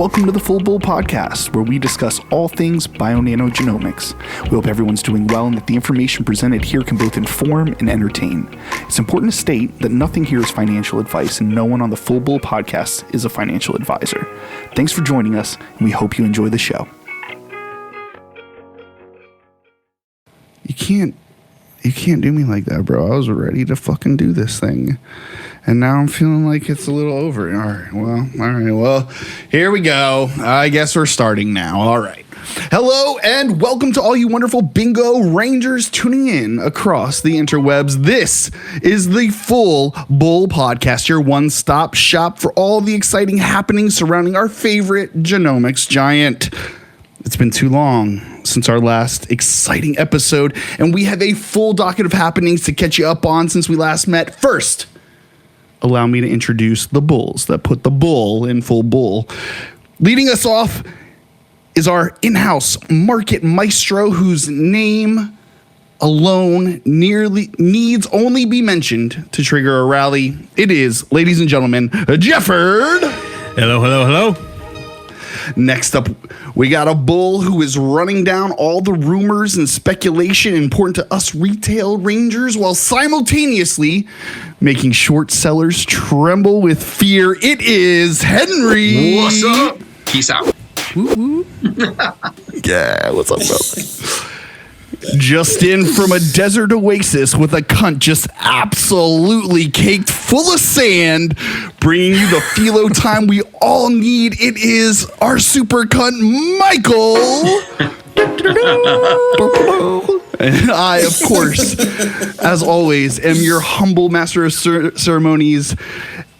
Welcome to the Full Bull Podcast, where we discuss all things bio-nanogenomics. We hope everyone's doing well and that the information presented here can both inform and entertain. It's important to state that nothing here is financial advice, and no one on the Full Bull Podcast is a financial advisor. Thanks for joining us, and we hope you enjoy the show. You can't do me like that, bro. I was ready to fucking do this thing. And now I'm feeling like it's a little over. All right. Well, here we go. I guess we're starting now. All right. Hello and welcome to all you wonderful bingo rangers tuning in across the interwebs. This is the Full Bull Podcast, your one-stop shop for all the exciting happenings surrounding our favorite genomics giant. It's been too long since our last exciting episode, and we have a full docket of happenings to catch you up on since we last met. First, allow me to introduce the bulls that put the bull in full bull. Leading us off is our in-house market maestro, whose name alone needs only be mentioned to trigger a rally. It is, ladies and gentlemen, Jephord. Hello. Next up, we got a bull who is running down all the rumors and speculation important to us retail rangers while simultaneously making short sellers tremble with fear. It is Henry. What's up? Peace out. Woo-woo. Yeah, what's up, bro? Just in from a desert oasis with a cunt just absolutely caked full of sand, bringing you the philo time we all need. It is our super cunt, Michael. And I, of course, as always, am your humble master of ceremonies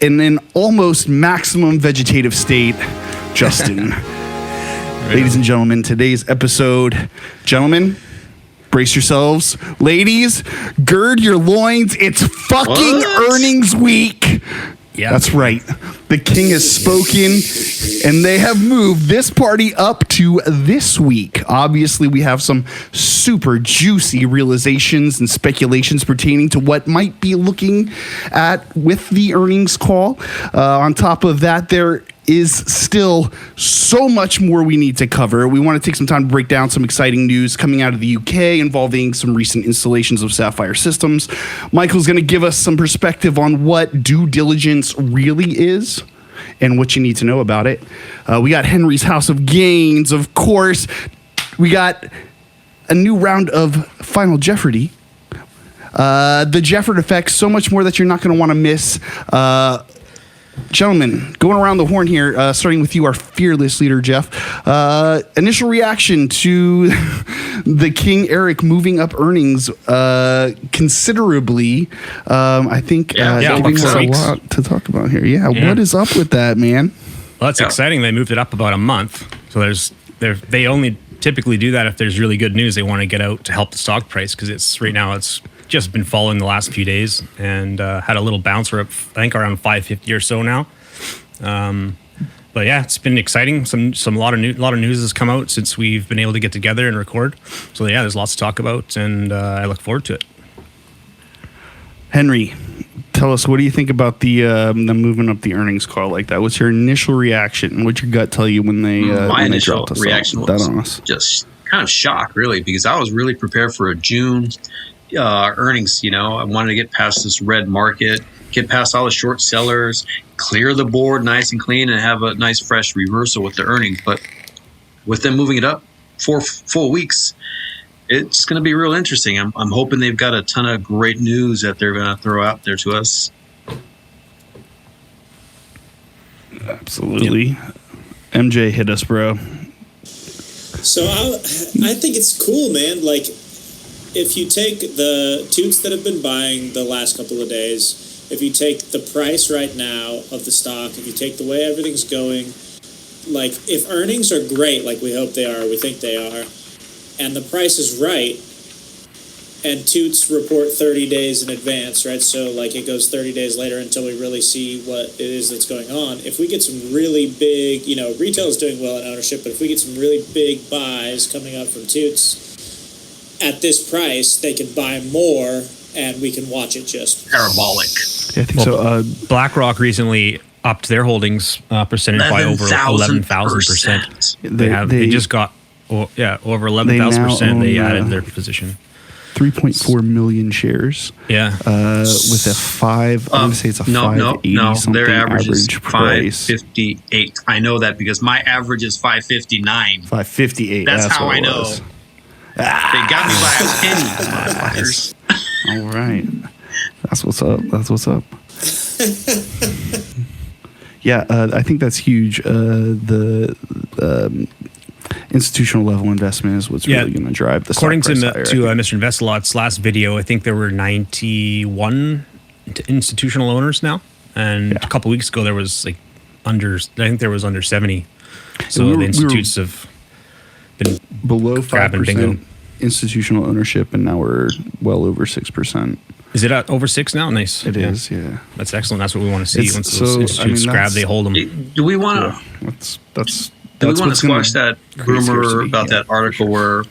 in an almost maximum vegetative state, Justin. Ladies and gentlemen, today's episode, gentlemen, brace yourselves. Ladies, gird your loins. It's fucking earnings week. Yeah, that's right. The king has spoken, and they have moved this party up to this week. Obviously, we have some super juicy realizations and speculations pertaining to what might be looking at with the earnings call. On top of that, there is still so much more we need to cover. We want to take some time to break down some exciting news coming out of the UK involving some recent installations of Sapphire systems. Michael's going to give us some perspective on what due diligence really is and what you need to know about it. We got Henry's House of Gainz, of course. We got a new round of Final Jeopardy. The Jephord Effect, so much more that you're not going to want to miss. Gentlemen, going around the horn here, starting with you, our fearless leader, Jeff. Initial reaction to the King Eric moving up earnings considerably. I think giving us a lot to talk about here. Yeah, what is up with that, man? Well, that's exciting. They moved it up about a month. So they only typically do that if there's really good news they want to get out to help the stock price, because right now it's just been following the last few days and had a little bounce. We're up, I think, around 550 or so now. But yeah, it's been exciting. Some lot of news has come out since we've been able to get together and record. So yeah, there's lots to talk about, and I look forward to it. Henry, tell us, what do you think about the moving up the earnings call like that? What's your initial reaction? What's your gut tell you when they my when initial they reaction was just kind of shock, really, because I was really prepared for a June earnings. I wanted to get past this red market, get past all the short sellers, clear the board nice and clean, and have a nice fresh reversal with the earnings. But with them moving it up 4 full weeks, it's going to be real interesting. I'm hoping they've got a ton of great news that they're going to throw out there to us. Absolutely. Yep. MJ, hit us, bro. So I think it's cool, man. Like, if you take the toots that have been buying the last couple of days, if you take the price right now of the stock, if you take the way everything's going, like, if earnings are great, like we hope they are, we think they are, and the price is right, and toots report 30 days in advance, right? So, like, it goes 30 days later until we really see what it is that's going on. If we get some really big, retail is doing well in ownership, but if we get some really big buys coming up from toots at this price, they can buy more, and we can watch it just parabolic. Yeah, I think so. BlackRock recently upped their holdings percentage by over 11,000%. They just got over 11,000%. They added their position. 3.4 million shares. Yeah. With a I'm going to say it's a 580 something their average is price. 558. I know that because my average is 559. 558. That's how I know. They got me by a penny, motherfuckers. All right. That's what's up. Yeah, I think that's huge. The institutional level investment is what's really going to drive the according stock price to higher. Mr. Investalot's last video, I think there were 91 institutional owners now, and a couple weeks ago there was under 70. So the institutes have been below grabbing bingo. 5% institutional ownership, and now we're well over 6%. Is it at over 6 now? Nice. It is, yeah. That's excellent. That's what we want to see. Once those so, institutes grab, they hold them. Do we want to? Do we want to squash that rumor about that article where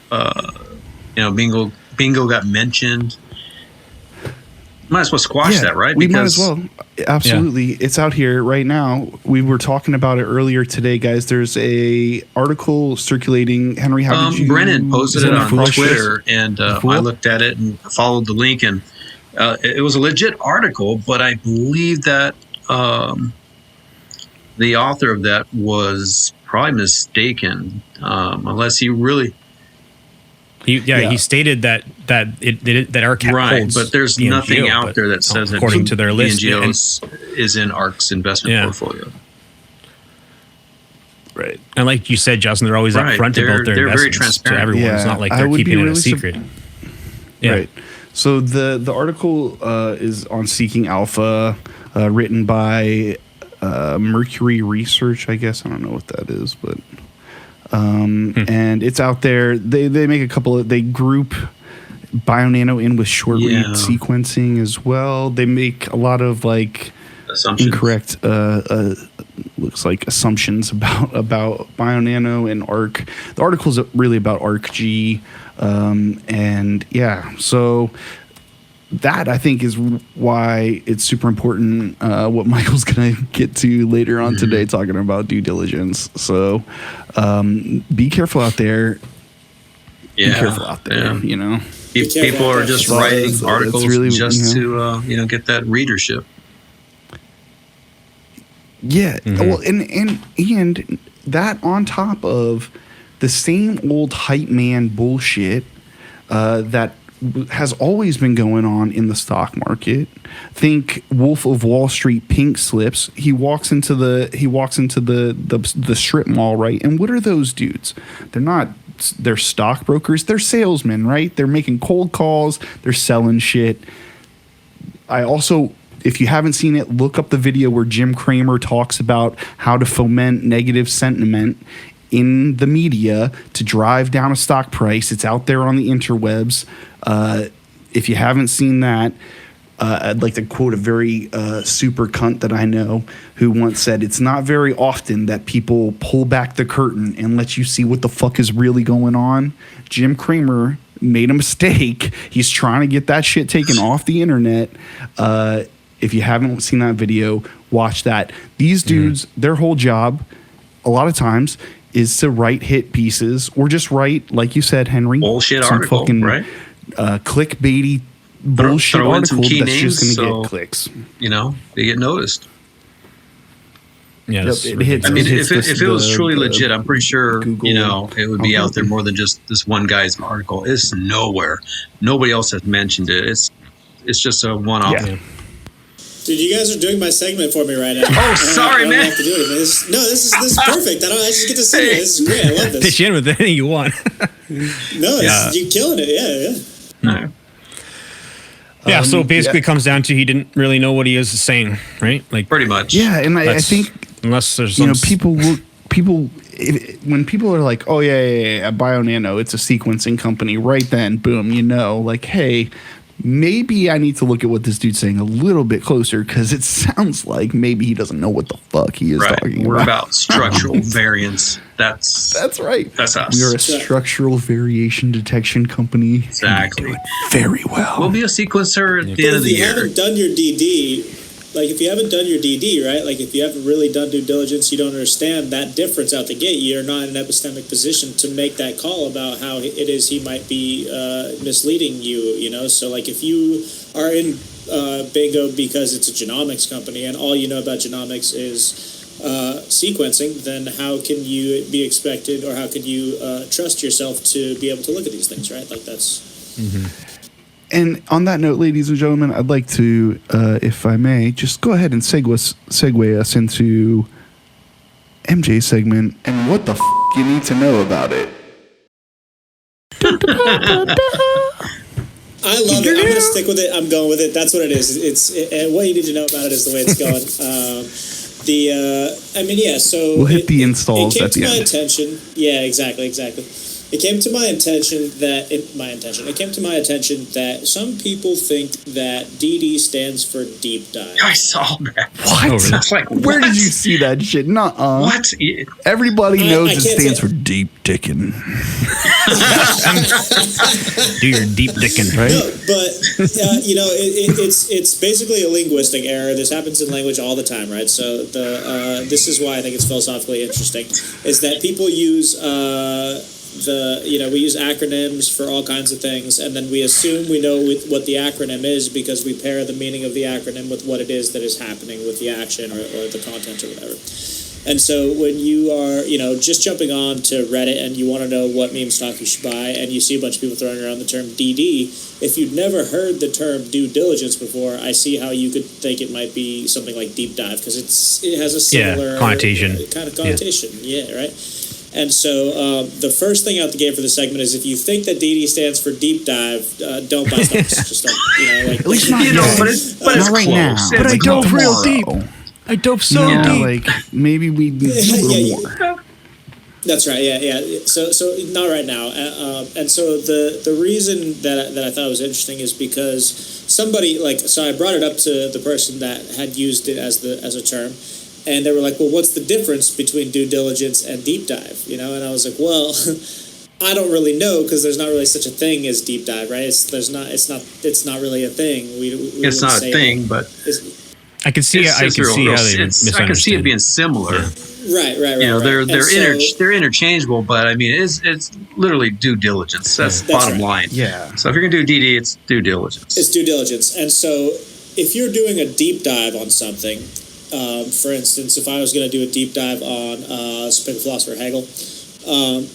bingo got mentioned? Might as well squash that, right? We might as well. Absolutely. Yeah. It's out here right now. We were talking about it earlier today, guys. There's a article circulating. Henry, how did you... Brennan posted it on Twitter, and I looked at it and followed the link, and it was a legit article, but I believe that the author of that was probably mistaken, unless he really... He stated that our cap holds, but there's BNGO, nothing out there that says according to their list, BNGO is in ARC's investment portfolio. Right, and like you said, Justin, they're always upfront about their investments very transparent to everyone. It's not like they're keeping it a secret. Right. So the article is on Seeking Alpha, written by Mercury Research. I guess I don't know what that is, but. And it's out there. They make a couple of, they group BioNano in with short read sequencing as well. They make a lot of incorrect looks like assumptions about BioNano and ARC. The article is really about ARC-G, so that I think is why it's super important. What Michael's going to get to later on today, talking about due diligence. So be careful out there. Yeah, be careful out there. You know, people are just writing articles just to get that readership. Yeah. Well, and that on top of the same old hype man bullshit that has always been going on in the stock market. Think Wolf of Wall Street pink slips. He walks into the strip mall, right? And what are those dudes? They're stockbrokers. They're salesmen, right? They're making cold calls. They're selling shit. I also, if you haven't seen it, look up the video where Jim Cramer talks about how to foment negative sentiment in the media to drive down a stock price. It's out there on the interwebs. If you haven't seen that, I'd like to quote a very super cunt that I know who once said, "It's not very often that people pull back the curtain and let you see what the fuck is really going on." Jim Cramer made a mistake. He's trying to get that shit taken off the internet. If you haven't seen that video, watch that. These dudes, their whole job, a lot of times, is to write hit pieces or just write, like you said, Henry, bullshit article, fucking, right? Clickbaity bullshit article that's just going to get clicks. They get noticed. Yeah, if it was truly legit, I'm pretty sure Google, it would be out there more than just this one guy's article. It's nowhere. Nobody else has mentioned it. It's just a one-off. Yeah. Dude, you guys are doing my segment for me right now. Oh, sorry, man. Have to do it. This is perfect. I just get to say it. This is great. I love this. Pitch in with anything you want. You're killing it. Yeah. Yeah, so basically it comes down to he didn't really know what he is saying, right? Like pretty much. Yeah, and I think unless there's when people are like, "Oh yeah, BioNano, it's a sequencing company," right then, boom, hey, maybe I need to look at what this dude's saying a little bit closer because it sounds like maybe he doesn't know what the fuck he is talking about. We're about structural variance. That's right. That's us. We are a structural variation detection company. Exactly. Very well. We'll be a sequencer at the end of the year. If you haven't done your DD, like if you haven't done your DD, right? Like if you haven't really done due diligence, you don't understand that difference out the gate. You're not in an epistemic position to make that call about how it is he might be misleading you, you know? So like if you are in BNGO because it's a genomics company and all you know about genomics is sequencing, then how can you be expected, or how can you trust yourself to be able to look at these things, right? Like that's... And on that note, ladies and gentlemen, I'd like to, if I may, just go ahead and segue us into MJ's segment and what the you need to know about it. I love it. I'm going to stick with it. I'm going with it. That's what it is. And what you need to know about it is the way it's going. So we'll hit the installs it came at the to my end. attention. Yeah, exactly. It came to my attention that some people think that DD stands for deep dive. I saw that. What? Oh, really? I was like, Where what? did you see that shit? Nuh-uh. What? Everybody knows I it can't stands say- for deep dickin'. Do your deep dicking, right? No, but it's basically a linguistic error. This happens in language all the time, right? So this is why I think it's philosophically interesting, is that people use we use acronyms for all kinds of things, and then we assume we know what the acronym is because we pair the meaning of the acronym with what it is that is happening with the action or the content or whatever. And so when you are, just jumping on to Reddit and you want to know what meme stock you should buy, and you see a bunch of people throwing around the term DD, if you've never heard the term due diligence before, I see how you could think it might be something like deep dive, because it has a similar connotation. kind of connotation. Yeah, right. And so the first thing out the gate for this segment is, if you think that DD stands for deep dive, don't buy stocks. Just don't, At least not You know, yet. but it's Not right close. now. It's But I like dove real tomorrow. deep. I dove so deep. Like maybe we need a little more. That's right. Yeah. So not right now. And so the reason that I thought was interesting is because somebody so I brought it up to the person that had used it as a term, and they were like, "Well, what's the difference between due diligence and deep dive?" And I was like, "Well, I don't really know, because there's not really such a thing as deep dive, right? It's not really a thing. It's not a thing, but I can see how they misunderstand. I can see it being similar. Yeah. Right. They're interchangeable, but I mean it's literally due diligence. That's bottom line. Yeah. So if you're gonna do DD, it's due diligence. It's due diligence. And so if you're doing a deep dive on something, for instance, if I was going to do a deep dive on Supreme Philosopher Hegel,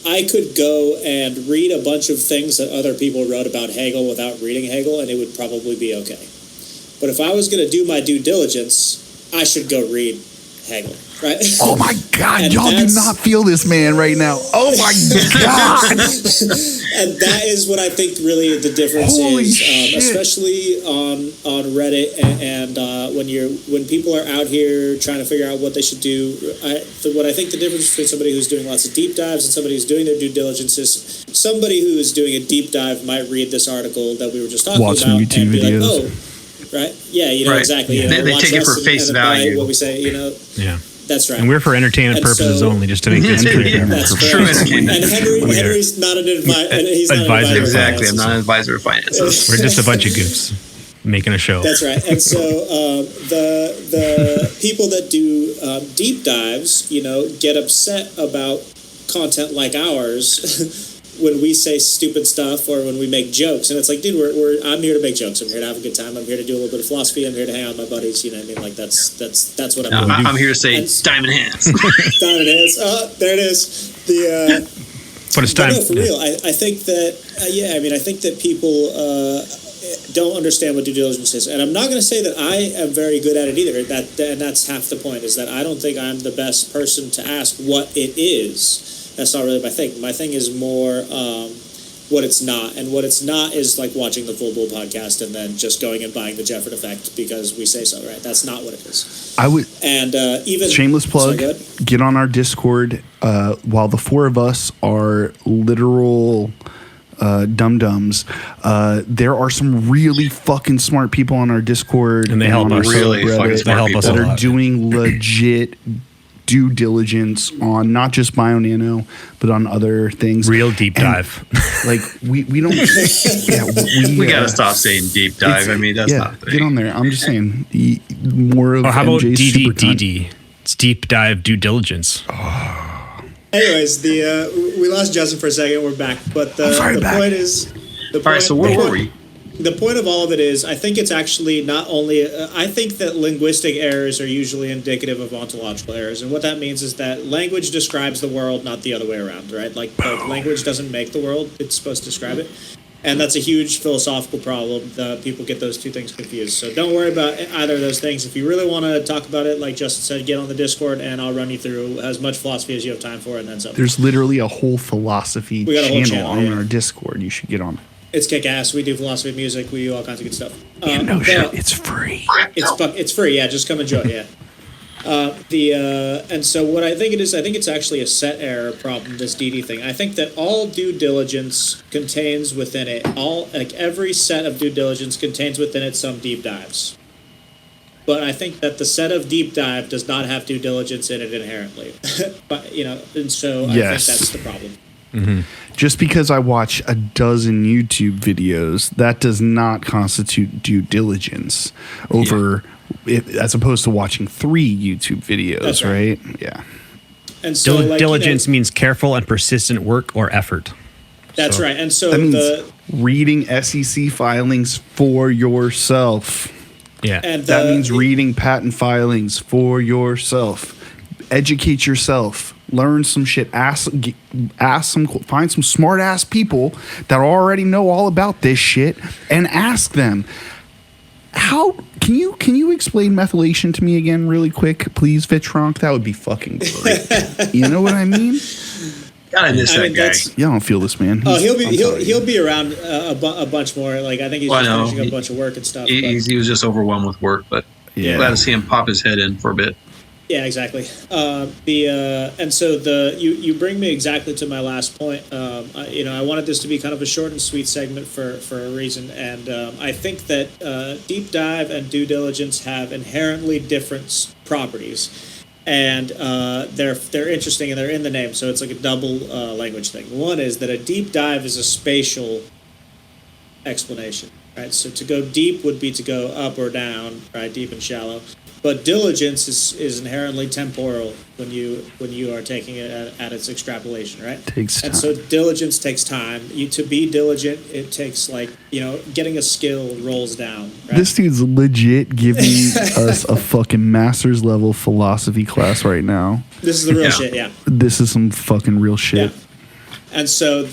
I could go and read a bunch of things that other people wrote about Hegel without reading Hegel, and it would probably be okay. But if I was going to do my due diligence, I should go read Hegel, right? Oh my God, And y'all do that's- not feel this man right now. Oh my God. And that is what I think really the difference Holy is, shit. especially on Reddit and when people are out here trying to figure out what they should do. What I think the difference between somebody who's doing lots of deep dives and somebody who's doing their due diligence is, somebody who is doing a deep dive might read this article that we were just talking Watch some about YouTube and be videos. like, oh, right, yeah, Right. exactly. Yeah. They watch take it us for face and buy value. what we say, Yeah. That's right. And we're for entertainment And purposes so- only, just to make this clear. That's True correct. entertainment. And Henry's not an advisor. He's not an Advisor. advisor. Exactly. I'm not an advisor of finances. We're just a bunch of goofs making a show. That's right. And so the people that do deep dives, get upset about content like ours when we say stupid stuff or when we make jokes. And it's like, dude, I'm here to make jokes. I'm here to have a good time. I'm here to do a little bit of philosophy. I'm here to hang out with my buddies. You know what I mean? Like that's what I'm doing. I'm here to say diamond hands. Diamond hands. Oh, there it is. But it's time. No, for real. I think that, I think that people don't understand what due diligence is. And I'm not going to say that I am very good at it either. And that's half the point, is that I don't think I'm the best person to ask what it is. That's not really my thing. My thing is more what it's not. And what it's not is like watching the Full Bull podcast and then just going and buying the Jephord Effect because we say so, right? That's not what it is. I would. And even... Shameless plug. Sorry, go ahead. Get on our Discord. While the four of us are literal dum-dums, there are some really fucking smart people on our Discord. And they help on our us. Really subreddit fucking smart They help us that a are lot. doing legit due diligence on not just BioNano, but on other things. Real deep And, dive. Like we don't. We gotta stop saying deep dive. I mean, that's not the get on there. I'm just saying more of Or how about MJ's super time. DDDD? It's deep dive due diligence. Anyways, we lost Justin for a second. We're back, but the point is. All right, so where were we? The point of all of it is, I think it's actually not only. I think that linguistic errors are usually indicative of ontological errors, and what that means is that language describes the world, not the other way around, right? Like language doesn't make the world; it's supposed to describe it, and that's a huge philosophical problem. People get those two things confused. So don't worry about either of those things. If you really want to talk about it, like Justin said, get on the Discord, and I'll run you through as much philosophy as you have time for, and then some. There's literally a whole philosophy We got a whole channel on channel, our Discord. You should get on it. It's kick ass. We do philosophy of music. We do all kinds of good stuff. No but shit. It's free. It's free. Yeah, just come enjoy it. Yeah. And so what I think it is, I think it's actually a set error problem. This DD thing. I think that all due diligence contains within it every set of due diligence contains within it some deep dives. But I think that the set of deep dive does not have due diligence in it inherently. But and so I think that's the problem. Mm-hmm. Just because I watch a dozen YouTube videos, that does not constitute due diligence over as opposed to watching 3 YouTube videos, That's right? Yeah. And so diligence means careful and persistent work or effort. That's right. And so That means reading SEC filings for yourself. Yeah. and That means reading patent filings for yourself. Educate yourself. Learn some shit. Find some smart ass people that already know all about this shit, and ask them. How can you explain methylation to me again, really quick, please, Vitronk? That would be fucking great. You know what I mean? God, I miss that guy. Y'all don't feel this, man. He'll be around a bunch more. Like I think he's just finishing a bunch of work and stuff. He was just overwhelmed with work, but glad to see him pop his head in for a bit. Yeah, exactly. And so you bring me exactly to my last point. I wanted this to be kind of a short and sweet segment for a reason, and I think that deep dive and due diligence have inherently different properties, and they're interesting and they're in the name, so it's like a double language thing. One is that a deep dive is a spatial explanation, right? So to go deep would be to go up or down, right? Deep and shallow. But diligence is inherently temporal when you are taking it at its extrapolation, right? Takes time. And so diligence takes time. To be diligent, it takes getting a skill rolls down. Right? This dude's legit giving us a fucking master's level philosophy class right now. This is the real shit, yeah. This is some fucking real shit. Yeah. And so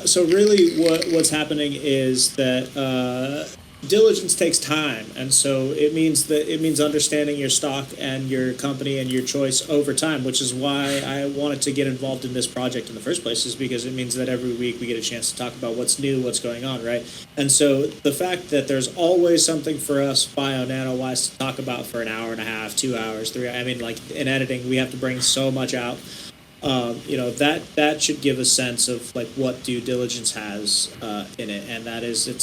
so really what's happening is that diligence takes time, and so it means understanding your stock and your company and your choice over time, which is why I wanted to get involved in this project in the first place, is because it means that every week we get a chance to talk about what's new, what's going on, right? And so the fact that there's always something for us bio-nano-wise to talk about for an hour and a half, 2 hours, 3 hours, I mean, like in editing, we have to bring so much out. That should give a sense of like what due diligence has in it, and that is it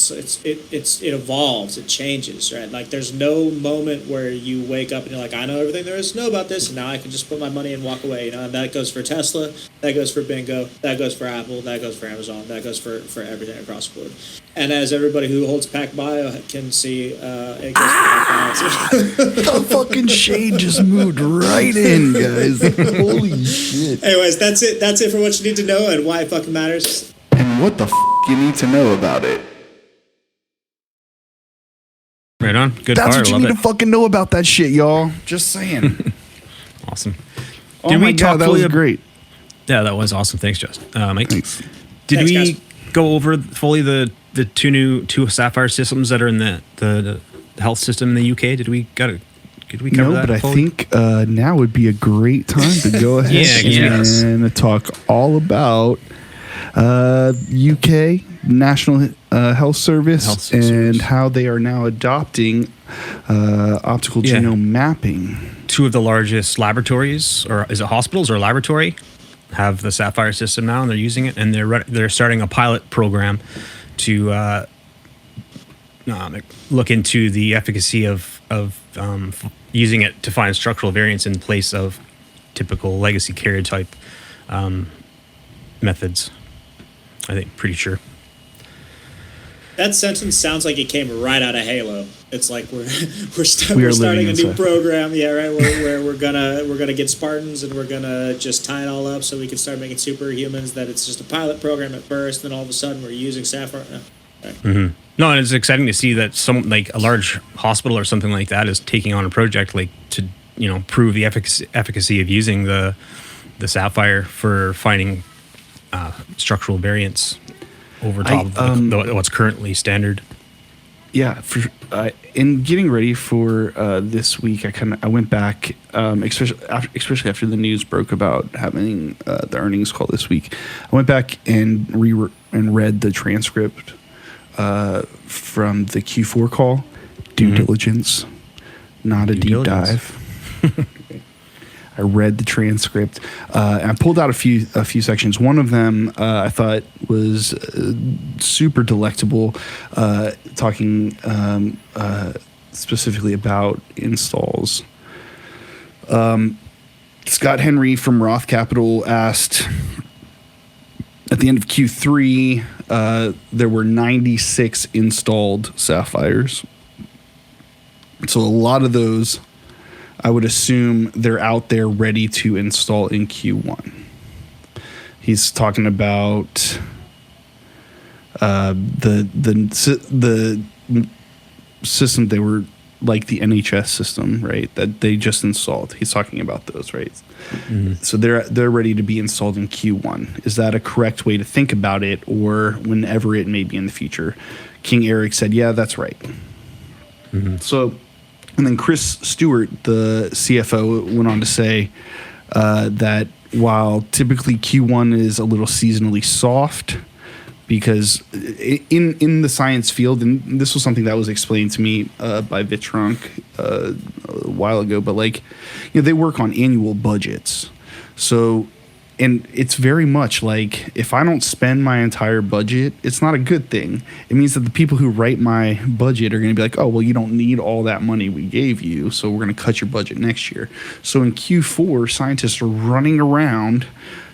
evolves, it changes, right? Like there's no moment where you wake up and you're like, I know everything there is to know about this, and now I can just put my money and walk away. And that goes for Tesla, that goes for BNGO, that goes for Apple, that goes for Amazon, that goes for everything across the board. And as everybody who holds Pac Bio can see, it goes for The fucking shade just moved right in, guys. Holy shit. Anyways, that's it. That's it for what you need to know and why it fucking matters. And what the you need to know about it. Right on. Good That's part. what you Love need it. to fucking know about that shit, y'all. Just saying. Awesome. Oh my God, that was great. Yeah, that was awesome. Thanks, Justin. Mike. Thanks. Did Thanks, we guys. go over fully the two Sapphire systems that are in the health system in the UK? Did we cover No, that? but I fully? think now would be a great time to go ahead yes. and talk all about UK National Health Service and how they are now adopting optical genome mapping. Two of the largest laboratories, or is it hospitals or laboratory, have the Sapphire system now, and they're using it, and they're starting a pilot program to look into the efficacy of using it to find structural variants in place of typical legacy carrier type methods. I think, pretty sure. That sentence sounds like it came right out of Halo. It's like we're We are starting a living new inside. program, yeah, right. Where we're gonna get Spartans and we're gonna just tie it all up so we can start making superhumans. That it's just a pilot program at first, then all of a sudden we're using Sapphire. No. Right. No, and it's exciting to see that some like a large hospital or something like that is taking on a project like to prove the efficacy of using the Sapphire for finding structural variants over top of what's currently standard. Yeah, in getting ready for this week, I went back, especially after the news broke about having the earnings call this week. I went back and read the transcript from the Q4 call. Due diligence, not a deep dive. I read the transcript and I pulled out a few sections. One of them I thought was super delectable, talking specifically about installs. Scott Henry from Roth Capital asked, at the end of Q3, there were 96 installed Sapphires. So a lot of those, I would assume they're out there ready to install in Q1. He's talking about the system they were like the NHS system, right? That they just installed. He's talking about those, right? Mm-hmm. So they're ready to be installed in Q1. Is that a correct way to think about it, or whenever it may be in the future? King Eric said, "Yeah, that's right." Mm-hmm. So. And then Chris Stewart, the CFO, went on to say that while typically Q1 is a little seasonally soft, because in the science field, and this was something that was explained to me by Vitrunk a while ago, but they work on annual budgets. So, and it's very much like if I don't spend my entire budget, it's not a good thing. It means that the people who write my budget are going to be like, oh, well, you don't need all that money we gave you, so we're going to cut your budget next year. So in Q4, scientists are running around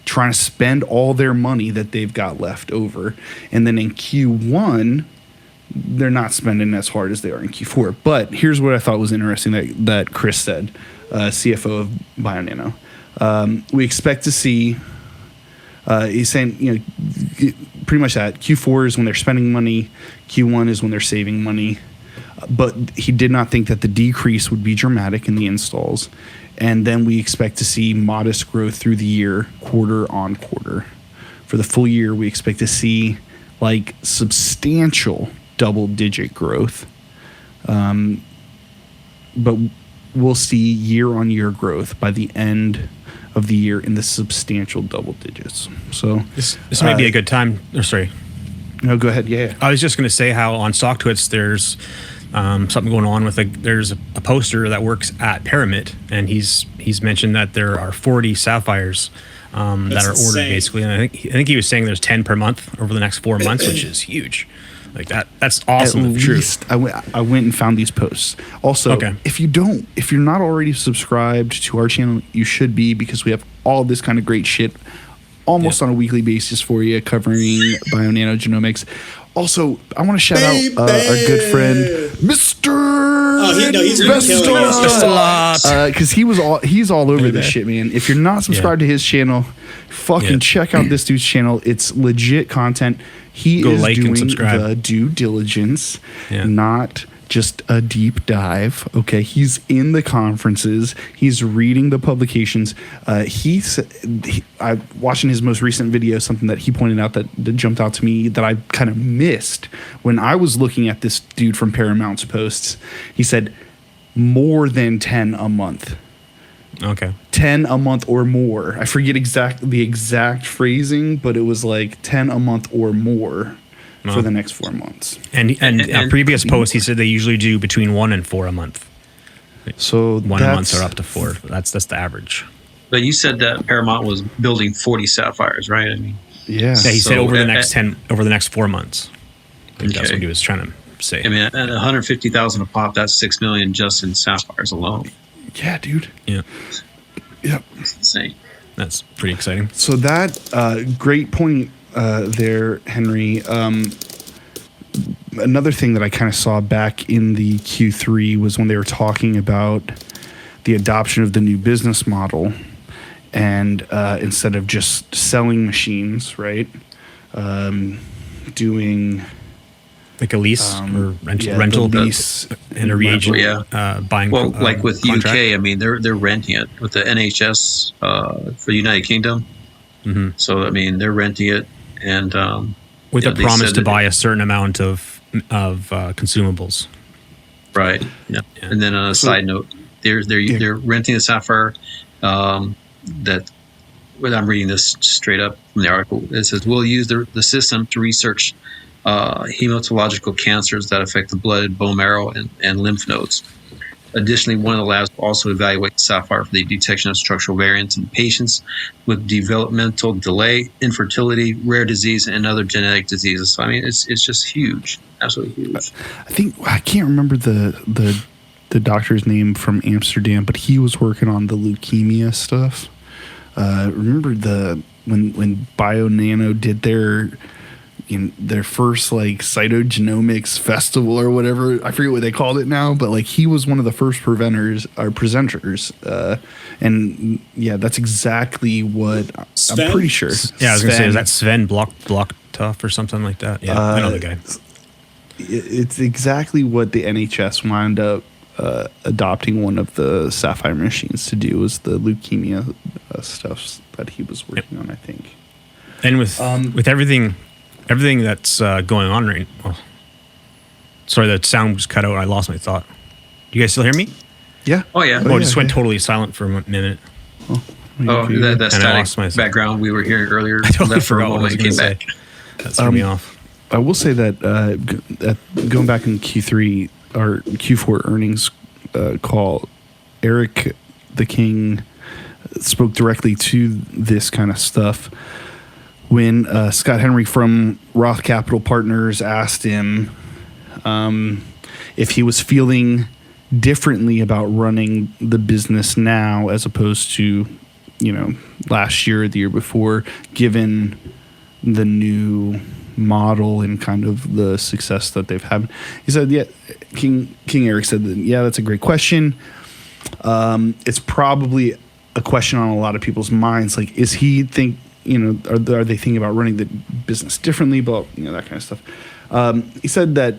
trying to spend all their money that they've got left over. And then in Q1, they're not spending as hard as they are in Q4. But here's what I thought was interesting that Chris said, CFO of BioNano. We expect to see, he's saying, pretty much that Q4 is when they're spending money, Q1 is when they're saving money. But he did not think that the decrease would be dramatic in the installs. And then we expect to see modest growth through the year, quarter on quarter. For the full year, we expect to see substantial double-digit growth. But we'll see year-on-year growth by the end of the year in the substantial double digits. So this may be a good time. Sorry. No, go ahead. Yeah. I was just going to say how on StockTwits there's something going on with there's a poster that works at Paramit, and he's mentioned that there are 40 Sapphires that are ordered insane. Basically, and I think he was saying there's 10 per month over the next 4 months, which is huge. That's awesome. At least I went and found these posts. Also, okay. If you're not already subscribed to our channel, you should be, because we have all this kind of great shit almost on a weekly basis for you, covering bionanogenomics. Also, I want to shout out our good friend, Mr. He's been killing us just a lot. Because he's all over this shit, man. If you're not subscribed to his channel, fucking check out this dude's channel. It's legit content. He is doing the due diligence, not just a deep dive. Okay, he's in the conferences. He's reading the publications. I watching his most recent video, something that he pointed out that jumped out to me that I kind of missed when I was looking at this dude from Paramount's posts. He said more than 10 a month. Okay. 10 a month or more. I forget the exact phrasing, but it was 10 a month or more for the next 4 months. And a previous post, he said they usually do between 1 and 4 a month. So 1 a month or up to 4. That's the average. But you said that Paramount was building 40 Sapphires, right? I mean, yeah. He said over the next 4 months. I think that's what he was trying to say. I mean, at 150,000 a pop, that's $6 million just in Sapphires alone. Yeah, dude. Yeah. Yep. It's insane. That's pretty exciting. So that great point there, Henry. Another thing that I kind of saw back in the Q3 was when they were talking about the adoption of the new business model, and instead of just selling machines, right, doing Like a lease or rental lease and a reagent buying. Well, like with contract. UK, I mean, they're renting it with the NHS for the United Kingdom. Mm-hmm. So I mean, they're renting it, and with a they promise said to that- buy a certain amount of consumables. Right. Yeah. And then on a side note, they're renting a Sapphire. That, when I'm reading this straight up from the article, it says we'll use the system to research hematological cancers that affect the blood, bone marrow, and lymph nodes. Additionally, one of the labs will also evaluate Sapphire for the detection of structural variants in patients with developmental delay, infertility, rare disease, and other genetic diseases. So, I mean, it's just huge, absolutely huge. I can't remember the doctor's name from Amsterdam, but he was working on the leukemia stuff. Remember when BioNano did their first like cytogenomics festival or whatever, I forget what they called it now, but like he was one of the first presenters, and yeah, that's exactly what Sven? I'm pretty sure. Yeah, I was gonna say, Sven. is that Sven Blocktoff or something like that? Yeah, I know the guy. It's exactly what the NHS wound up adopting one of the Sapphire machines to do, was the leukemia stuff that he was working on, I think. And with everything that's going on right now. Oh, sorry, the sound was cut out. I lost my thought. You guys still hear me? Yeah. Oh yeah. Oh, it just went totally silent for a minute. Oh, Okay. that And I static lost myself. background we were hearing earlier. I totally left for a forgot what I was moment going and to came say. back. That threw me off. I will say that going back in Q3 or Q4 earnings call, Eric the King spoke directly to this kind of stuff when Scott Henry from Roth Capital Partners asked him if he was feeling differently about running the business now as opposed to, last year or the year before, given the new model and kind of the success that they've had. He said, yeah, King Eric said that, yeah, that's a great question. It's probably a question on a lot of people's minds. Like, is he are they thinking about running the business differently, but that kind of stuff. He said that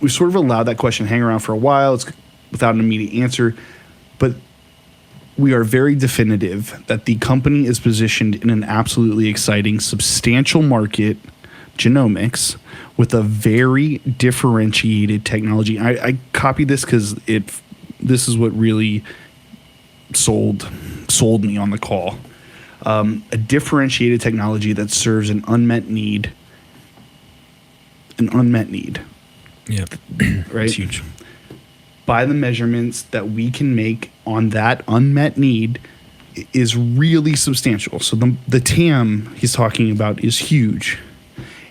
we sort of allowed that question to hang around for a while. It's without an immediate answer, but we are very definitive that the company is positioned in an absolutely exciting, substantial market, genomics, with a very differentiated technology. I copied this because this is what really sold me on the call. A differentiated technology that serves an unmet need. Yeah, Right? it's huge. By the measurements that we can make on that unmet need is really substantial. So the TAM he's talking about is huge,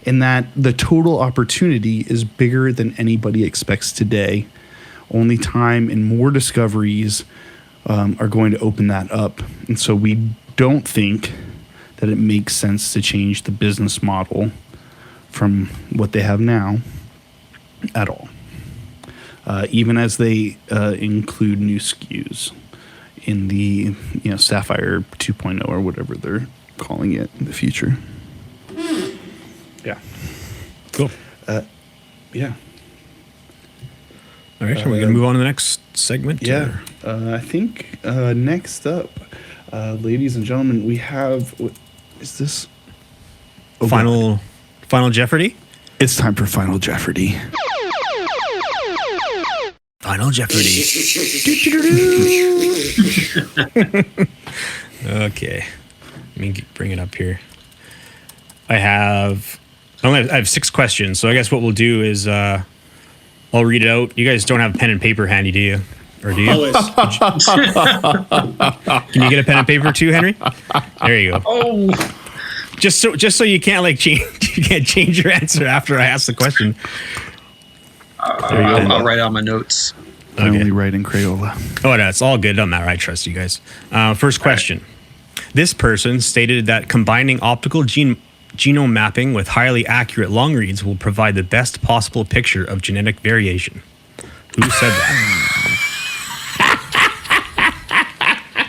and that the total opportunity is bigger than anybody expects today. Only time and more discoveries are going to open that up. And so we don't think that it makes sense to change the business model from what they have now at all. Even as they include new SKUs in the Sapphire 2.0 or whatever they're calling it in the future. Yeah. Cool. Yeah. All right, are we going to move on to the next segment? Yeah. I think next up, ladies and gentlemen, we have, what is this? or Final Jeopardy? It's time for Final Jeopardy. Final Jeopardy. Okay. Let me bring it up here. I have 6 questions. So I guess what we'll do is I'll read it out. You guys don't have a pen and paper handy, do you? Or do you? Always. Can you get a pen and paper too, Henry? There you go. Oh, Just so you can't change your answer after I ask the question. I'll write out my notes. I only write in Crayola. Oh, no, it's all good on that. I trust you guys. First question. This person stated that combining optical genome mapping with highly accurate long reads will provide the best possible picture of genetic variation. Who said that?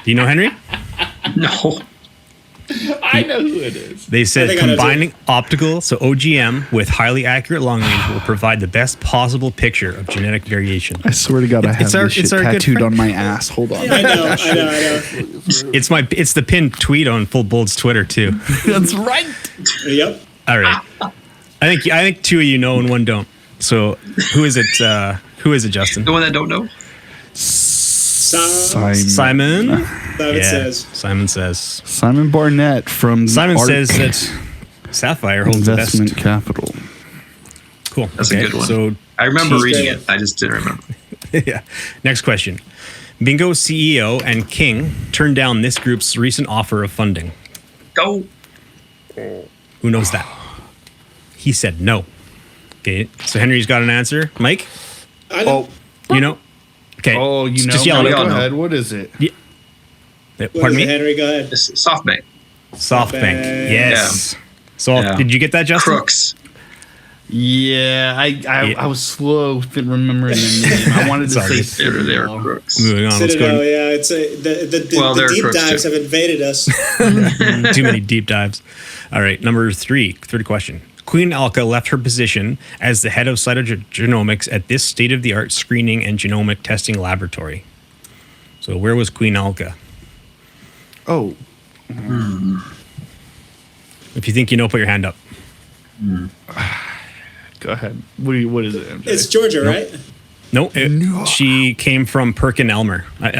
Do you know, Henry? No. I know who it is. They said combining optical, so OGM, with highly accurate long range will provide the best possible picture of genetic variation. I swear to God, I have this shit tattooed on my ass. Hold on. I know. It's the pinned tweet on Full Bold's Twitter too. That's right. Yep. All right. I think two of you know and one don't. So who is it? Who is it, Justin? The one that don't know? Simon. Simon says. Simon Barnett from Simon ARC says that Sapphire holds the best. Investment Capital. Cool. That's a good one. So I remember reading it. I just didn't remember. yeah. Next question. BNGO CEO and King turned down this group's recent offer of funding. Go. Who knows that? He said no. Okay. So Henry's got an answer. Mike? I know. You know? Okay. Oh, you know. Just yell it Go out. ahead. What is it? Pardon me? Henry, go ahead. It's SoftBank. SoftBank. Yes. Yeah. So did you get that, Justin? Crooks. Yeah, I was slow remembering the name. I wanted to say They're crooks. Moving on. Let's Citadel, go. yeah, it's the deep dives have invaded us. Too many deep dives. All right, number third question. Queen Alka left her position as the head of cytogenomics at this state-of-the-art screening and genomic testing laboratory. So where was Queen Alka? Oh. If you think you know, put your hand up. Go ahead. What is it, MJ? It's Georgia, right? No, she came from Perkin-Elmer. I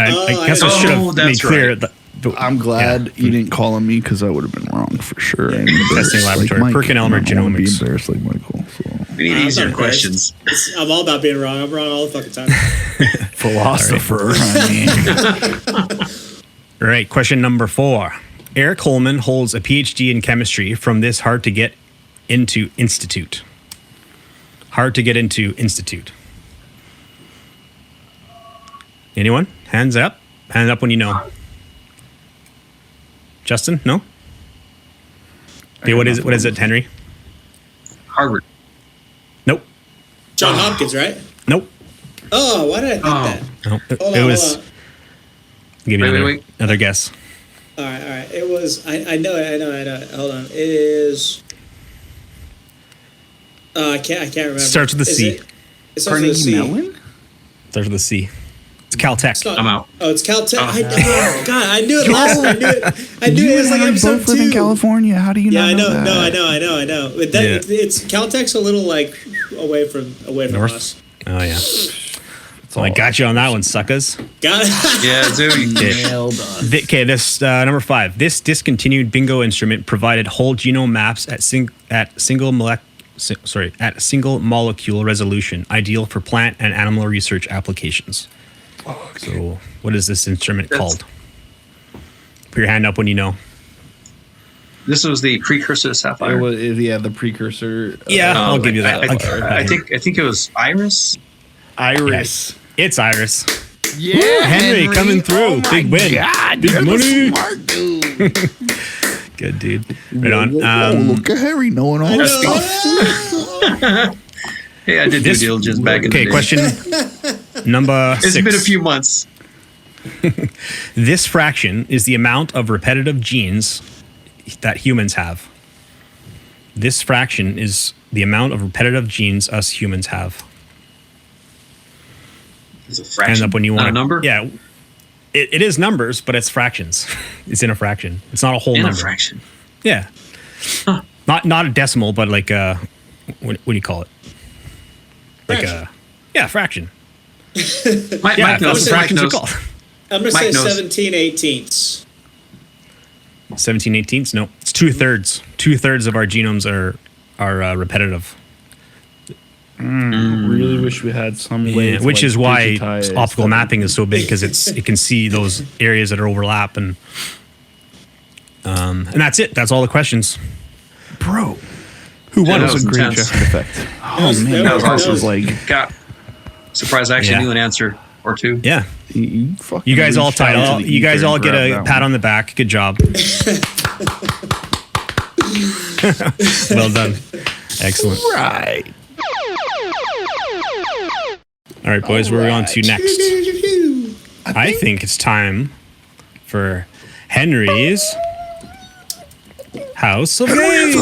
guess I should have made clear. Right. I'm glad you didn't call on me because I would have been wrong for sure. Testing laboratory, Mike. Perkin-Elmer I don't wanna Genomics. Be embarrassed like Michael. So. We need easier questions. I'm all about being wrong. I'm wrong all the fucking time. Philosopher. All right, question number 4. Eric Holman holds a PhD in chemistry from this hard to get into institute. Hard to get into institute. Anyone? Hands up. Hands up when you know. Justin? No? Okay, what is it, Henry? Harvard. Nope. John Hopkins, right? Nope. Oh, why did I think that? No. Hold It on, was. hold on. Give me Wait. another guess. All right. It was. I know. Hold on. It is. I can't remember. Starts with a C. It starts with a C. Mellon? Starts with a C. It's Caltech. It's not- I'm out. Oh, it's Caltech. God, I knew it last time. I knew it was like episode both live 2. in California. How do you Yeah, not I know. know that? No, I know. But it's Caltech's a little like away from North. us. Oh yeah. So I got you on that one, suckers. Got it. Yeah, dude. Nailed us. Okay, this number 5. This discontinued bingo instrument provided whole genome maps at single molecule resolution, ideal for plant and animal research applications. Okay. So, what is this instrument called? Put your hand up when you know. This was the precursor to Sapphire. It was, the precursor. Yeah, I'll give you that. I think it was Iris. Iris. It's Iris. Yeah, Henry coming through. Oh Big win. God, Big you're money. the smart dude. Good dude. Right on. Look at Harry knowing all this stuff. Hey, I did due diligence back in the day. Okay, question number 6. It's been a few months. This fraction is the amount of repetitive genes that humans have. This fraction is the amount of repetitive genes us humans have. It's a fraction. Hands up when you want Not a number? Yeah. It is numbers, but it's fractions. It's in a fraction. It's not a whole In number. a fraction. Yeah. Huh. Not a decimal, but like what do you call it? Like Fraction. fraction. Mike Yeah, that's knows. what fractions are Mike knows. called. I'm gonna Mike say knows. 17/18. 17/18? No, it's 2/3. 2/3 of our genomes are repetitive. Really wish we had some way. Yeah, to, which like, is why digitize optical that. mapping is so big, because it can see those areas that are overlap, and that's it. That's all the questions. Bro. Who won? Yeah, That was a great intense. Jephord Effect. Oh man, that that was was awesome. like God. Surprised I actually Yeah. knew an answer. or two. Yeah. You guys all reached out to tied. the You guys ether all and get grabbed a that pat one. on the back. Good job. Well done. Excellent. Right. All right, boys, where are we on to next? I think it's time for Henry's House of Gainz.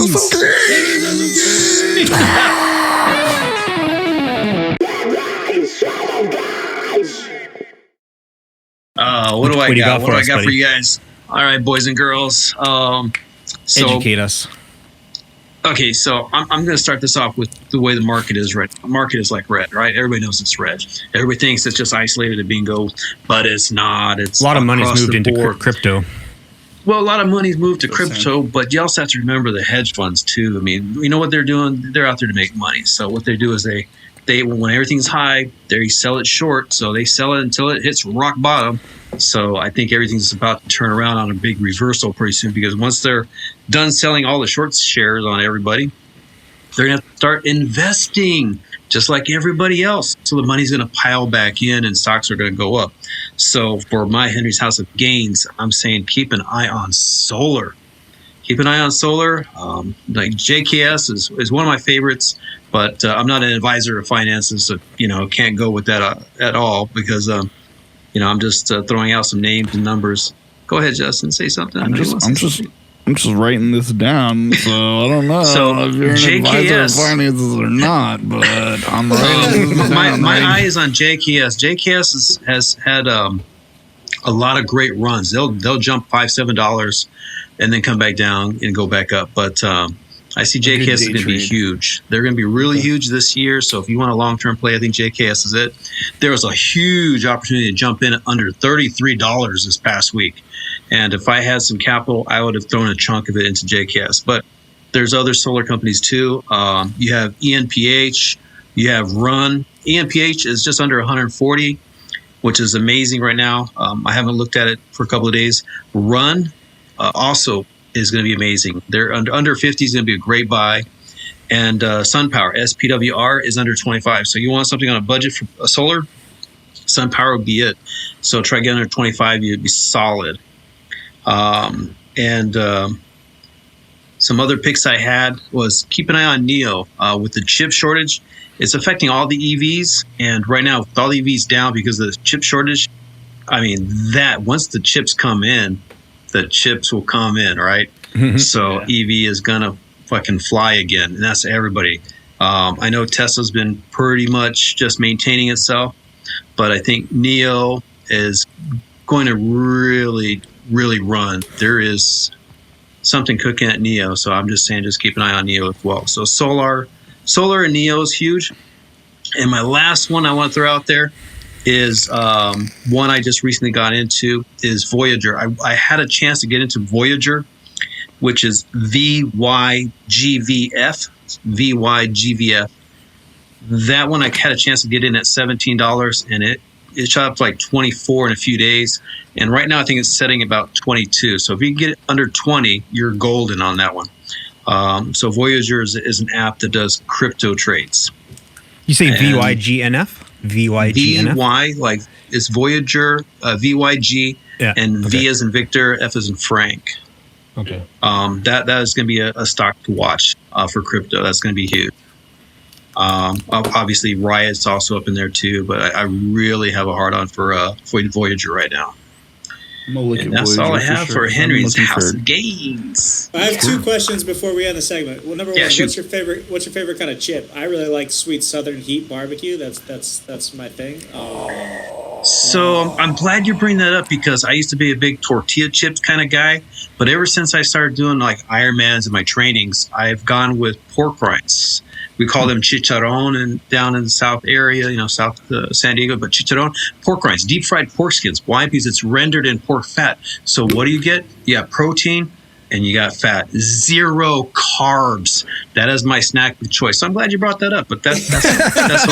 What do I got? What do I got for buddy? you guys? All right, boys and girls. Educate us. Okay, so I'm going to start this off with the way the market is right. The market is like red, right? Everybody knows it's red. Everybody thinks it's just isolated to BNGO, but it's not. It's A lot of money's across moved the into board. crypto. Well, a lot of money's moved to crypto, but you also have to remember the hedge funds too. I mean, you know what they're doing? They're out there to make money. So what they do is they when everything's high, they sell it short. So they sell it until it hits rock bottom. So I think everything's about to turn around on a big reversal pretty soon, because once they're done selling all the short shares on everybody, they're going to have to start investing just like everybody else. So the money's going to pile back in and stocks are going to go up. So for my Henry's House of Gainz, I'm saying keep an eye on solar. Keep an eye on solar. Like JKS is one of my favorites, but I'm not an advisor of finances, so can't go with that at all, because I'm just throwing out some names and numbers. Go ahead, Justin, say something. I'm just writing this down, so I don't know if you're an advisor of finances or not, but I'm writing this down. My eye is on JKS. JKS has had a lot of great runs. They'll jump $5-7 and then come back down and go back up. But I see JKS is going to be huge. They're going to be really huge this year. So if you want a long-term play, I think JKS is it. There was a huge opportunity to jump in at under $33 this past week. And if I had some capital, I would have thrown a chunk of it into JKS. But there's other solar companies too. You have ENPH, you have Run. ENPH is just under 140, which is amazing right now. I haven't looked at it for a couple of days. Run also is going to be amazing. They're under 50 is going to be a great buy. And SunPower, SPWR, is under 25. So you want something on a budget for a solar? SunPower would be it. So try getting under 25, you'd be solid. Some other picks I had was keep an eye on NEO with the chip shortage. It's affecting all the EVs, and right now with all the EVs down because of the chip shortage, I mean that once the chips come in, the chips will come in, right? So EV is gonna fucking fly again, and that's everybody. I know Tesla's been pretty much just maintaining itself, but I think NEO is going to really run. There is something cooking at NEO, so I'm just saying just keep an eye on NEO as well. So solar and NEO is huge. And my last one I want to throw out there is one I just recently got into is Voyager. I had a chance to get into Voyager, which is VYGVF. That one I had a chance to get in at $17, and it shot up to like 24 in a few days. And right now I think it's setting about 22. So if you can get it under 20, you're golden on that one. So Voyager is an app that does crypto trades. You say VYGNF? VYGNF? VY, like it's Voyager, VYG, and V as in Victor, F as in Frank. Okay. That is going to be a stock to watch for crypto. That's going to be huge. Obviously, Riot's also up in there too, but I really have a hard on for Voyager right now. And that's all I have for Henry's House of Gainz. I have two questions before we end the segment. Well, number one, shoot. what's your favorite kind of chip? I really like sweet Southern Heat barbecue. That's my thing. So I'm glad you bring that up, because I used to be a big tortilla chips kind of guy, but ever since I started doing like Ironmans in my trainings, I've gone with pork rinds. We call them chicharron and down in the South area, South San Diego, but chicharron, pork rinds, deep fried pork skins. Why? Because it's rendered in pork fat. So what do you get? You got protein and you got fat. 0 carbs. That is my snack of choice. So I'm glad you brought that up, but that's what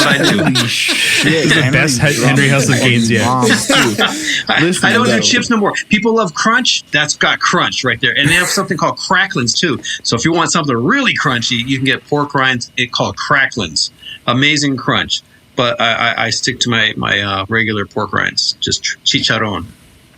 I do. It's the best Henry House of Gainz yet. I don't do chips no more. People love crunch. That's got crunch right there. And they have something called cracklins too. So if you want something really crunchy, you can get pork rinds called cracklins. Amazing crunch. but I stick to my regular pork rinds, just chicharron.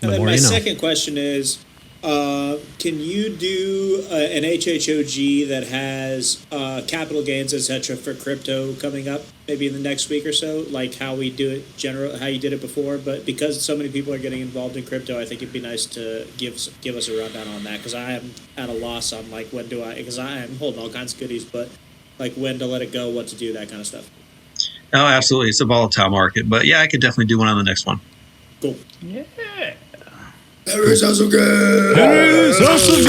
And then my second question is, can you do an HHOG that has capital gains, etc., for crypto coming up maybe in the next week or so, like how we do it how you did it before? But because so many people are getting involved in crypto, I think it'd be nice to give us a rundown on that, because I am at a loss on like because I am holding all kinds of goodies, but like when to let it go, what to do, that kind of stuff. Oh, absolutely. It's a volatile market, but yeah, I could definitely do one on the next one. Cool. Yeah. Harry's House of Gainz! Harry's House of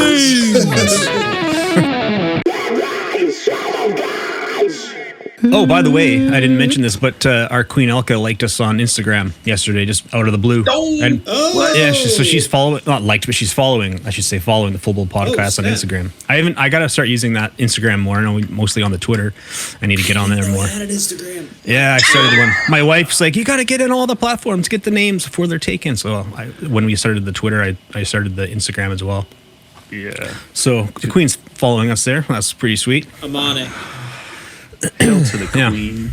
Oh, by the way, I didn't mention this, but our Queen Elka liked us on Instagram yesterday, just out of the blue. Yeah, she's following, not liked, but she's following, I should say, following the Full Bowl podcast on Instagram. I got to start using that Instagram more. I know mostly on the Twitter. I need to get on there more. Added Instagram. Yeah, I started one. My wife's like, you got to get in all the platforms, get the names before they're taken. So when we started the Twitter, I started the Instagram as well. Yeah. So the Queen's following us there. That's pretty sweet. I'm on it. Hail to the Queen.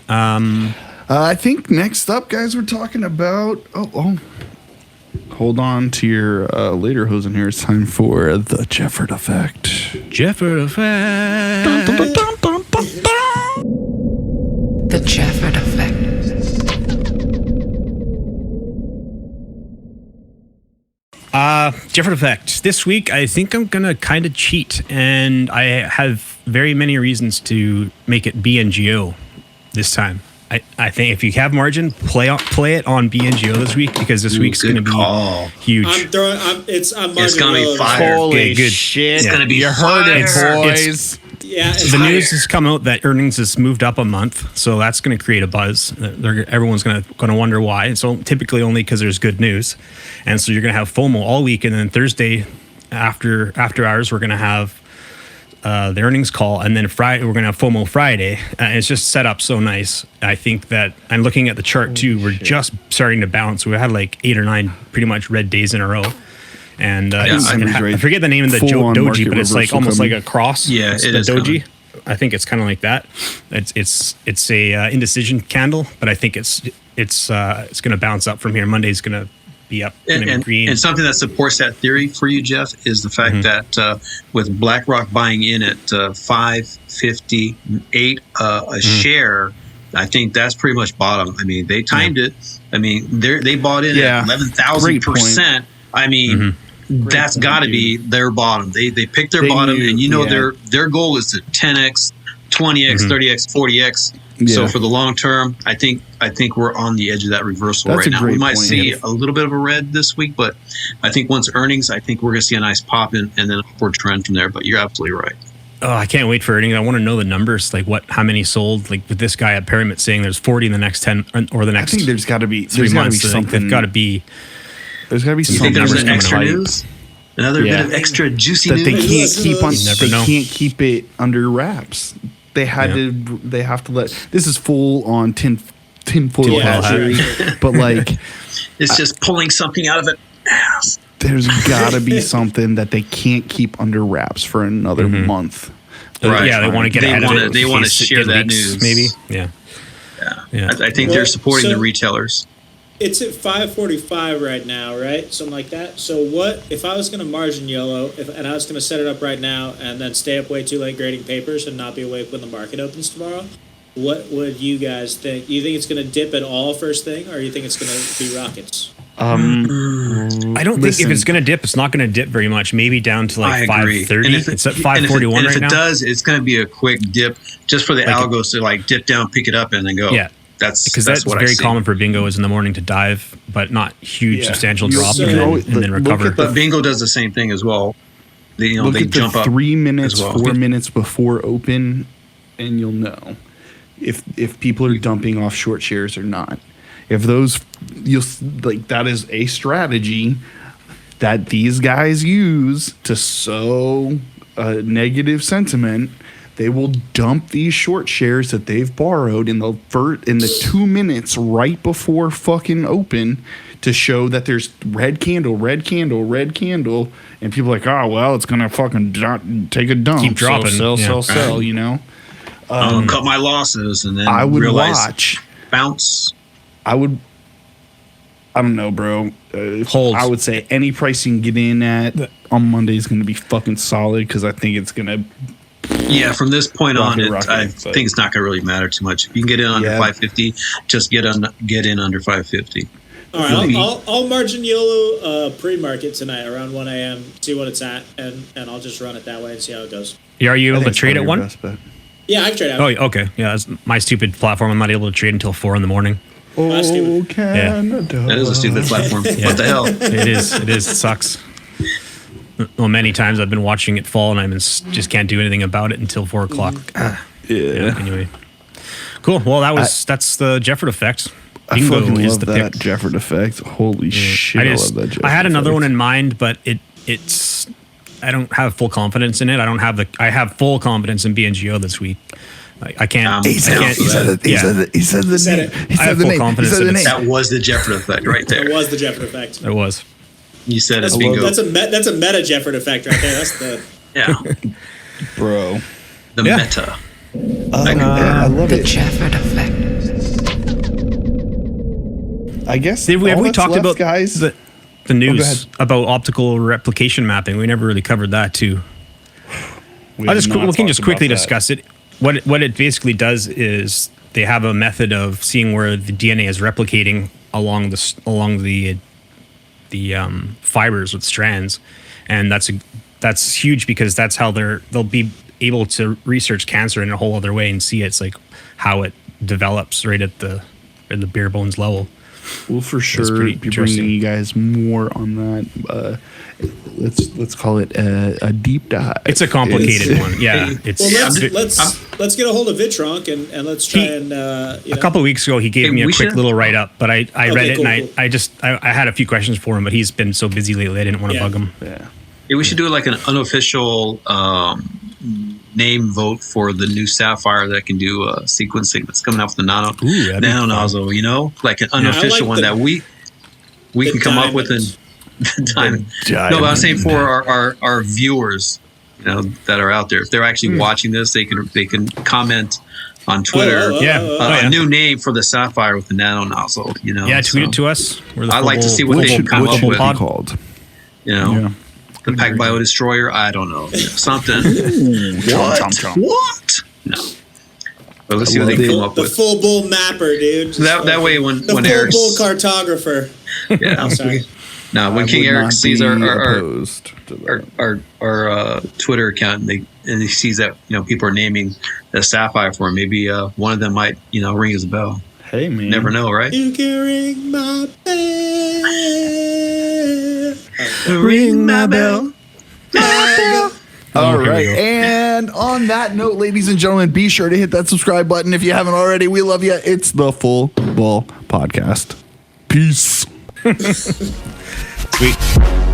I think next up, guys, we're talking about. Hold on to your later hosen here. It's time for the Jephord Effect. Jephord Effect. Dun, dun, dun, dun, dun, dun. The Jephord Effect. Jephord Effect. This week, I think I'm going to kind of cheat, and I have very many reasons to make it BNGO this time. I think if you have margin, play it on BNGO this week, because this week's going to be huge. It's going to be fire. Holy good. shit. It's going to be heard it, fire. boys. The news has come out that earnings has moved up a month, so that's going to create a buzz. Everyone's going to wonder why. So typically only because there's good news, and so you're going to have FOMO all week, and then Thursday after hours we're going to have the earnings call, and then Friday we're going to have FOMO Friday. It's just set up so nice. I think that I'm looking at the chart too. We're just starting to bounce. We had like 8 or 9 pretty much red days in a row. And I forget the name of the doji, but it's like almost like a cross. Yeah, it's it the is doji. coming. I think it's kind of like that. It's a indecision candle, but I think it's going to bounce up from here. Monday's going to be up, and green. And something that supports that theory for you, Jeff, is the fact that with BlackRock buying in at $5.58 a share, I think that's pretty much bottom. I mean, they timed it. I mean, they bought in at 11,000%. I mean. That's got to be their bottom. They picked their bottom, and their goal is to 10x, 20x, 30x, 40x. Yeah. So for the long term, I think we're on the edge of that reversal right now. We might see a little bit of a red this week, but I think once earnings, I think we're going to see a nice pop in and then an upward trend from there. But you're absolutely right. Oh, I can't wait for earnings. I want to know the numbers, like how many sold. Like with this guy at Pyramid saying there's 40 in the next 10 or the next. I think there's got to be 3 months. something. There's got to be. There's got to be some think there's numbers an extra coming news? Another bit of extra juicy that news they can't keep on. They can't keep it under wraps. They had to. They have to let. This is full on tinfoil hat, but like it's just pulling something out of it. There's got to be something that they can't keep under wraps for another month. Right. Yeah, they want to get ahead of it. They want to share that news, maybe. Yeah. I think they're supporting the retailers. It's at 5:45 right now, right? Something like that. So what if I was going to margin YOLO and I was going to set it up right now and then stay up way too late grading papers and not be awake when the market opens tomorrow? What would you guys think? You think it's going to dip at all first thing, or you think it's going to be rockets? I don't think if it's going to dip, it's not going to dip very much. Maybe down to like 5:30. It's at 5:41 right now. If it does, it's going to be a quick dip just for the algos to like dip down, pick it up, and then go. Yeah. That's what very common for bingo is in the morning to dive, but not huge substantial drop and then recover. But bingo does the same thing as well. They jump up 3 minutes, well. 4 minutes before open, and you'll know if people are dumping off short shares or not. If those, that is a strategy that these guys use to sow negative sentiment. They will dump these short shares that they've borrowed in the 2 minutes right before fucking open to show that there's red candle, and people are like, oh well, it's gonna fucking take a dump. Keep dropping. Sell, you know. cut my losses, and then I would realize watch. bounce. I don't know, bro. Hold. I would say any price you can get in at on Monday is going to be fucking solid because I think it's going to. Yeah, from this point on, I so. think it's not going to really matter too much. If you can get in under Yeah. 550, just get in under 550. All right, I'll margin YOLO pre-market tonight around 1 a.m. See what it's at, and I'll just run it that way and see how it goes. Are you I able think to it's trade probably at your 1? best bet. Yeah, I can trade out. Oh, okay. Yeah, that's my stupid platform. I'm not able to trade until 4 in the morning. That's Oh, stupid. Canada. That is a stupid platform. What the hell? It is. It sucks. Well, many times I've been watching it fall, and I just can't do anything about it until 4 o'clock. Yeah. Anyway, cool. Well, that's the Jephord Effect. I Bingo fucking is love the that pick. Jephord Effect. Holy shit! I love that Jephord I had another Effect. one in mind, but it's. I don't have full confidence in it. I have full confidence in BNGO this week. I can't. He said the name. I have full confidence in it. That was the Jephord Effect right there. That was the Jephord Effect. It was. You said it's That's, bingo. that's a meta Jephord Effect right there. That's the Yeah, Bro. the Yeah. meta. I love The it. Jephord Effect. I guess. Have all we that's talked left, about guys? the go news ahead. about optical replication mapping? We never really covered that too. We We have not can just talked quickly about that. discuss it. What it basically does is they have a method of seeing where the DNA is replicating along the fibers with strands, and that's huge because that's how they'll be able to research cancer in a whole other way and see it's like how it develops right at the bare bones level. We'll for sure pretty be interesting. bringing you guys more on that. Let's call it a deep dive. It's a complicated one. Yeah, it's well. Let's get a hold of Vitronk and let's try a couple of weeks ago, he gave me a we quick should- little write up, but I read it cool, and cool. I had a few questions for him, but he's been so busy lately, I didn't want to Yeah. bug him. Yeah. Yeah, we should do like an unofficial name vote for the new Sapphire that can do sequencing that's coming out with the nano that'd be fun. nozzle. You know, like an I like unofficial one that we the can come up with in diamond. diamond. No, but I'm saying for our viewers, you know, that are out there, if they're actually watching this, they can comment on Twitter. A new name for the Sapphire with the nano nozzle. You know, Yeah, tweet so, it to us. We're the I'd like to see what What they should, come what up should with. it be called? You know, Yeah. the Pack Bio Destroyer. I don't know, something. Chomp. What? No. But let's see what they love come it. up The with. full bull mapper, dude. That way, when the full Eric's bull cartographer. yeah, Sorry. now when I King would Eric not sees be our opposed to that. Twitter account and he sees that people are naming the Sapphire for him, maybe one of them might ring his bell. Hey man, Never know, right? You can ring my bell. Ring my bell. All here we right, go. and on that note, ladies and gentlemen, be sure to hit that subscribe button if you haven't already. We love you. It's the Full Ball Podcast. Peace. Sweet.